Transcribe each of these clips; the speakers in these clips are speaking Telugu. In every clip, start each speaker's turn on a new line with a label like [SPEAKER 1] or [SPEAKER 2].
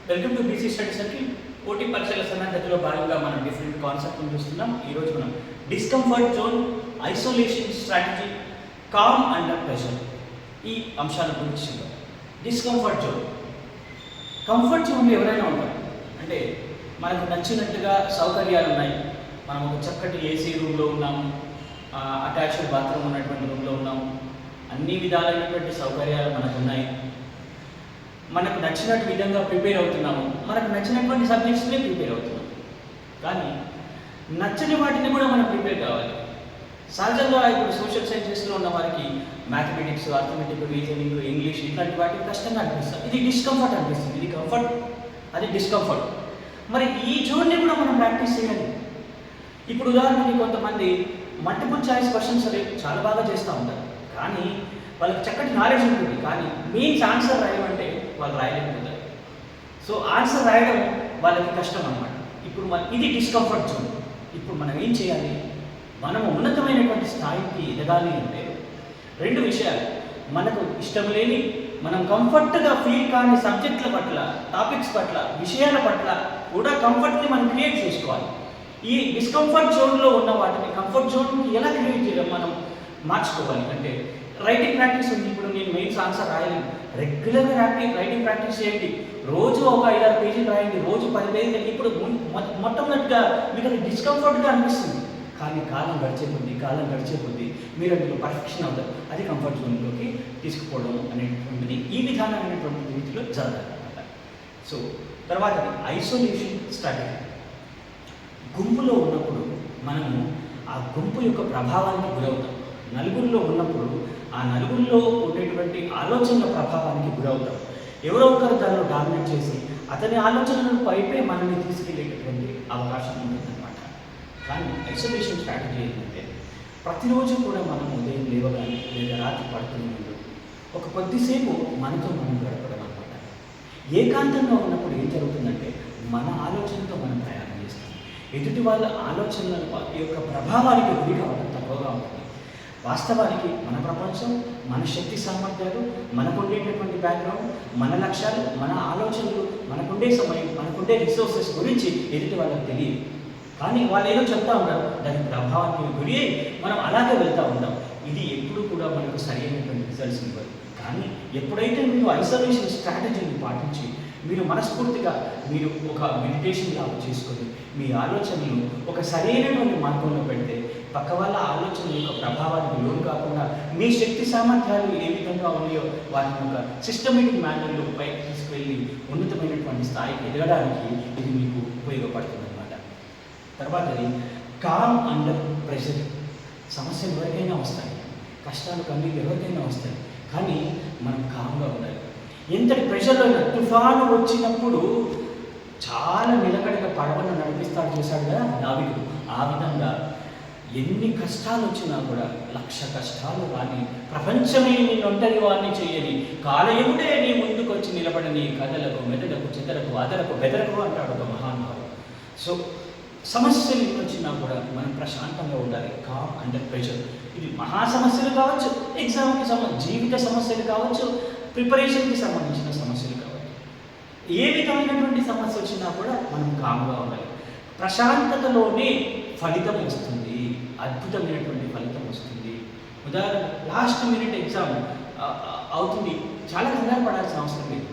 [SPEAKER 1] Welcome to BC study circle. పోటీ పరీక్షల సన్నద్ధతలో భాగంగా మనం డిఫరెంట్ కాన్సెప్ట్ని చూస్తున్నాం. ఈరోజు మనం discomfort zone, isolation strategy, calm under pressure ఈ అంశాల గురించి చూద్దాం. డిస్కంఫర్ట్ జోన్, కంఫర్ట్ జోన్లో ఎవరైనా ఉంటారు అంటే మనకు నచ్చినట్టుగా సౌకర్యాలు ఉన్నాయి. మనం ఒక చక్కటి ఏసీ రూమ్లో ఉన్నాము, అటాచ్డ్ బాత్రూమ్ ఉన్నటువంటి రూమ్లో ఉన్నాము, అన్ని విధాలైనటువంటి సౌకర్యాలు మనకు ఉన్నాయి. మనకు నచ్చినట్టు విధంగా ప్రిపేర్ అవుతున్నాము, మనకు నచ్చినటువంటి సబ్జెక్ట్స్ని ప్రిపేర్ అవుతున్నాము. కానీ నచ్చని వాటిని కూడా మనం ప్రిపేర్ కావాలి. సహజంగా ఇప్పుడు సోషల్ సైన్సెస్లో ఉన్న వారికి మ్యాథమెటిక్స్, అర్థమెటిక్, రీజనింగ్, ఇంగ్లీష్ ఇట్లాంటి వాటికి కష్టంగా అనిపిస్తుంది. ఇది డిస్కంఫర్ట్ అనిపిస్తుంది. ఇది కంఫర్ట్, అది డిస్కంఫర్ట్. మరి ఈ జోన్ని కూడా మనం ప్రాక్టీస్ చేయాలి. ఇప్పుడు ఉదాహరణకి కొంతమంది మల్టిపుల్ చాయిస్ క్వశ్చన్స్ చాలా బాగా చేస్తూ ఉంటారు, కానీ వాళ్ళకి చక్కటి నాలెడ్జ్ ఉంటుంది, కానీ మెయిన్స్ ఆన్సర్ రాయమంటే వాళ్ళు రాయలేకపోతారు. సో ఆన్సర్ రాయడం వాళ్ళకి కష్టం అన్నమాట. ఇప్పుడు ఇది డిస్కంఫర్ట్ జోన్. ఇప్పుడు మనం ఏం చేయాలి? మనం ఉన్నతమైనటువంటి స్థాయికి ఎదగాలి అంటే రెండు విషయాలు. మనకు ఇష్టం లేని, మనం కంఫర్ట్గా ఫీల్ కాని సబ్జెక్టుల పట్ల, టాపిక్స్ పట్ల, విషయాల పట్ల కూడా కంఫర్ట్ని మనం క్రియేట్ చేసుకోవాలి. ఈ డిస్కంఫర్ట్ జోన్లో ఉన్న వాటిని కంఫర్ట్ జోన్కి ఎలా క్రియేట్ చేయడం మనం మార్చుకోవాలి అంటే రైటింగ్ ప్రాక్టీస్ ఉంది. ఇప్పుడు నేను మెయిన్స్ ఆన్సర్ రాయలేను, రెగ్యులర్గా రైటింగ్ ప్రాక్టీస్ చేయండి. రోజు ఒక 5-6 పేజీలు రాయండి, రోజు 10 పేజీలు. ఇప్పుడు మొట్టమొదటిగా మీకు అది డిస్కంఫర్ట్గా అనిపిస్తుంది, కానీ కాలం గడిచే కొద్దీ మీరు అందులో పర్ఫెక్షన్ అవుతారు. అది కంఫర్ట్ జోన్లోకి తీసుకుపోవడం అనేటువంటిది ఈ విధానమైనటువంటి రీతిలో జరగాలన్నమాట. సో తర్వాత ఐసోలేషన్ స్ట్రాటజీ. గుంపులో ఉన్నప్పుడు మనము ఆ గుంపు యొక్క ప్రభావానికి గురవుతాం. నలుగురిలో ఉన్నప్పుడు ఆ నలుగురిలో ఉండేటువంటి ఆలోచనల ప్రభావానికి గురవుతాం. ఎవరో ఒకరు దానిలో డామినేట్ చేసి అతని ఆలోచనలను పైపే మనల్ని తీసుకెళ్ళేటటువంటి అవకాశం ఉంటుందన్నమాట. కానీ ఐసోలేషన్ స్ట్రాటజీ ఏంటంటే ప్రతిరోజు కూడా మనం ఉదయం లేవగానే లేదా రాత్రి పడుకునే ముందు ఒక కొద్దిసేపు మనతో మనం గడపడం అన్నమాట. ఏకాంతంగా ఉన్నప్పుడు ఏం జరుగుతుందంటే మన ఆలోచనతో మనం ప్రయాణం చేస్తాం. ఎదుటి వాళ్ళ ఆలోచనల యొక్క ప్రభావానికి గురి కావడం తక్కువగా ఉంటుంది. వాస్తవానికి మన ప్రపంచం, మన శక్తి సామర్థ్యాలు, మనకుండేటటువంటి బ్యాక్గ్రౌండ్, మన లక్ష్యాలు, మన ఆలోచనలు, మనకుండే సమయం, మనకుండే రిసోర్సెస్ గురించి ఎదుటి వాళ్ళకి తెలియదు. కానీ వాళ్ళు ఏదో చెప్తా ఉంటారు, దాని ప్రభావానికి గురి అయి మనం అలాగే వెళ్తూ ఉంటాం. ఇది ఎప్పుడు కూడా మనకు సరైనటువంటి రిజల్ట్స్ ఇవ్వదు. కానీ ఎప్పుడైతే మీరు ఐసోలేషన్ స్ట్రాటజీని పాటించి మీరు మనస్ఫూర్తిగా మీరు ఒక మెడిటేషన్ లాగా చేసుకొని మీ ఆలోచనలు ఒక సరైనటువంటి మార్గంలో పెడితే పక్క వాళ్ళ ఆలోచనల యొక్క ప్రభావానికి లోను కాకుండా మీ శక్తి సామర్థ్యాలు ఏ విధంగా ఉన్నాయో వాటిని ఒక సిస్టమేటిక్ మేనర్లో పైకి తీసుకువెళ్ళి ఉన్నతమైనటువంటి స్థాయికి ఎదగడానికి ఇది మీకు ఉపయోగపడుతుంది అన్నమాట. తర్వాతది కామ్ అండర్ ప్రెషర్. సమస్యలు ఎవరికైనా వస్తాయి, కష్టాలు కన్నీళ్ళు ఎవరికైనా వస్తాయి, కానీ మనం కామ్గా ఉండాలి. ఎంతటి ప్రెషర్లో అయినా తుఫాను వచ్చినప్పుడు చాలా నిలకడగా పడవను నడిపిస్తాడు చేశాడు కదా నావికుడు. ఆ విధంగా ఎన్ని కష్టాలు వచ్చినా కూడా 1,00,000 కష్టాలు రాని, ప్రపంచమే నీ ఒంటరి వాడిని చేయని, కాలయముడే నీ ముందుకు వచ్చి నిలబడని, కథలకు మెదలకు చెదలకు అదలకు బెదరకు అంటాడు ఒక మహానుభావుడు. సో సమస్యలు వచ్చినా కూడా మనం ప్రశాంతంగా ఉండాలి. Calm under pressure. ఇది మహా సమస్యలు కావచ్చు, ఎగ్జామ్కి జీవిత సమస్యలు కావచ్చు, ప్రిపరేషన్కి సంబంధించిన సమస్యలు కావచ్చు, ఏ విధమైనటువంటి సమస్య వచ్చినా కూడా మనం కామ్గా ఉండాలి. ప్రశాంతతలోనే ఫలితం వస్తుంది, అద్భుతమైనటువంటి ఫలితం వస్తుంది. ఉదాహరణ, లాస్ట్ మినిట్ ఎగ్జామ్ అవుతుంది, చాలా కంగారు పడాల్సిన అవసరం లేదు.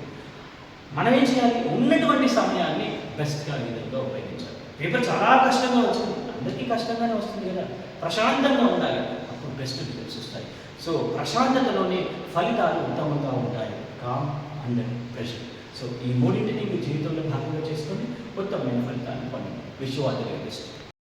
[SPEAKER 1] మనం ఏం చేయాలి? ఉన్నటువంటి సమయాన్ని బెస్ట్గా విధంగా ఉపయోగించాలి. పేపర్ చాలా కష్టంగా వచ్చింది, అందరికీ కష్టంగానే వస్తుంది కదా, ప్రశాంతంగా ఉండాలి, అప్పుడు బెస్ట్ రిజల్ట్స్ వస్తాయి. సో ప్రశాంతతలోనే ఫలితాలు ఉత్తమంగా ఉంటాయి. Com under pressure. సో ఈ మూడింటిని మీ జీవితంలో భాగంగా చేసుకొని ఉత్తమమైన ఫలితాన్ని పొందండి. Wish you all the very best.